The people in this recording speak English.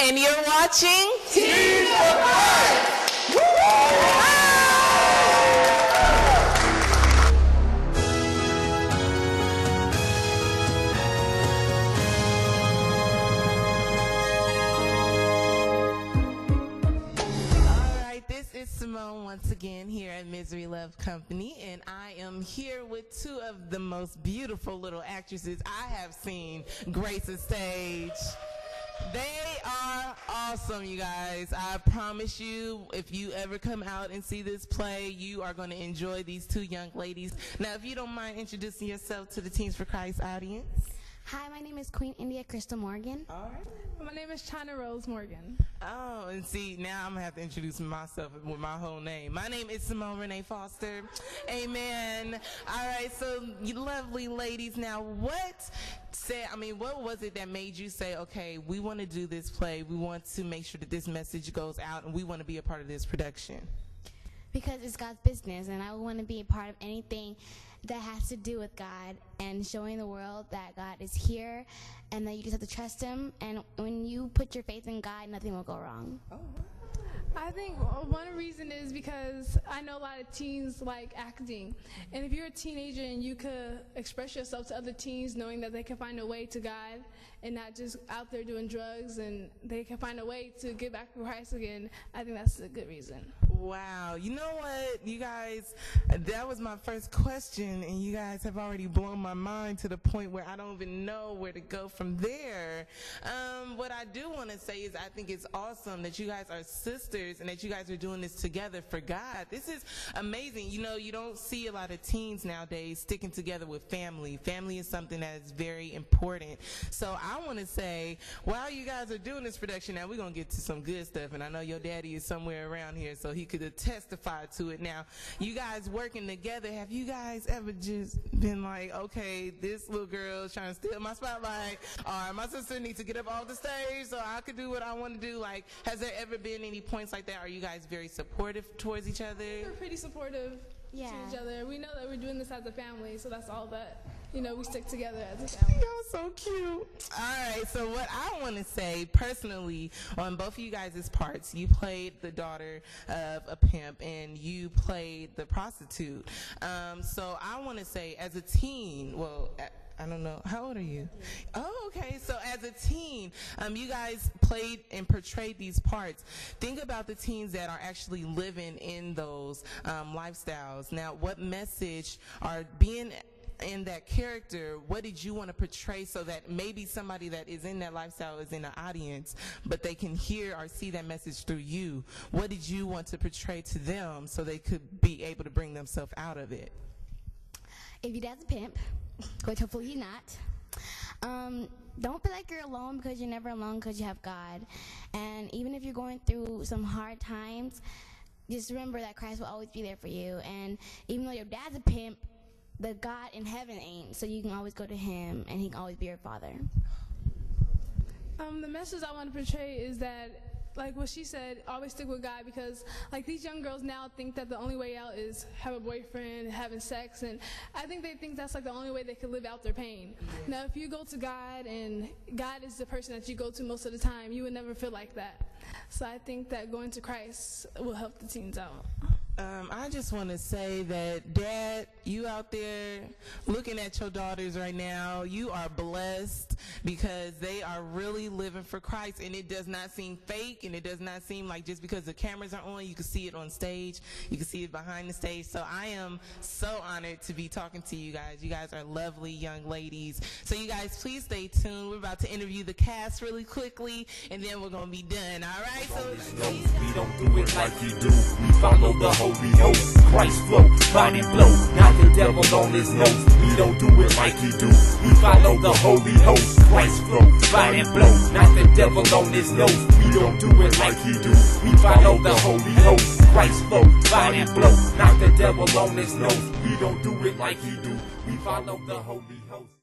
And you're watching Teens of Christ! This is Simone once again here at Luvs Company, and I am here with two of the most beautiful little actresses I have seen grace a stage. They are awesome, you guys. I promise you, if you ever come out and see this play, you are going to enjoy these two young ladies. Now, if you don't mind introducing yourself to the Teens for Christ audience. Hi, my name is Queen India Crystal Morgan. All right. My name is China Rose Morgan. Oh, and see, now I'm going to have to introduce myself with my whole name. My name is Simone Renee Foster. Amen. All right, so you lovely ladies, now what was it that made you say, okay, we want to do this play, we want to make sure that this message goes out, and we want to be a part of this production? Because it's God's business, and I want to be a part of anything that has to do with God and showing the world that God is here and that you just have to trust Him. And when you put your faith in God, nothing will go wrong. Oh. I think one reason is because I know a lot of teens like acting. And if you're a teenager and you could express yourself to other teens knowing that they can find a way to God and not just out there doing drugs, and they can find a way to get back to Christ again, I think that's a good reason. Wow. You know what, you guys, that was my first question, and you guys have already blown my mind to the point where I don't even know where to go from there. What I do want to say is I think it's awesome that you guys are sisters and that you guys are doing this together for God. This is amazing. You know, you don't see a lot of teens nowadays sticking together with family. Family is something that is very important. So I want to say, while you guys are doing this production, now we're going to get to some good stuff, and I know your daddy is somewhere around here, so he could testify to it. Now, you guys working together, have you guys ever just been like, okay, this little girl is trying to steal my spotlight, or my sister needs to get up off the stage so I could do what I want to do? Like, has there ever been any points like that? Are you guys very supportive towards each other? We're pretty supportive to each other. We know that we're doing this as a family, so that's all that, we stick together as a family. Y'all so cute. All right, so what I want to say personally on both of you guys' parts, you played the daughter of a pimp and you played the prostitute. So I want to say, as a teen, I don't know. How old are you? Oh, okay. So as a teen, you guys played and portrayed these parts. Think about the teens that are actually living in those lifestyles. Now, what message are being in that character, what did you want to portray so that maybe somebody that is in that lifestyle is in the audience, but they can hear or see that message through you? What did you want to portray to them so they could be able to bring themselves out of it? If your dad's a pimp, which hopefully he's not, don't feel like you're alone, because you're never alone, because you have God. And even if you're going through some hard times, just remember that Christ will always be there for you. And even though your dad's a pimp, the God in heaven ain't, so you can always go to Him and He can always be your father. The message I want to portray is that, like what she said, always stick with God, because like these young girls now think that the only way out is have a boyfriend, having sex, and I think they think that's like the only way they can live out their pain. Now, if you go to God and God is the person that you go to most of the time, you would never feel like that. So I think that going to Christ will help the teens out. I just want to say that, Dad, you out there looking at your daughters right now, you are blessed, because they are really living for Christ, and it does not seem fake, and it does not seem like just because the cameras are on, you can see it on stage, you can see it behind the stage. So I am so honored to be talking to you guys. You guys are lovely young ladies. So you guys, please stay tuned. We're about to interview the cast really quickly, and then we're going to be done, all right? So we don't do it like he do. We follow the Holy Ghost. Christ flow, body blow, not the devil on his nose. We don't do it like he do. We follow the Holy Ghost. Christ flow, body blow, not the devil on his nose. We don't do it like he do. We follow the Holy Ghost. Christ flow, body blow, not the devil on his nose. We don't do it like he do. We follow the Holy Ghost.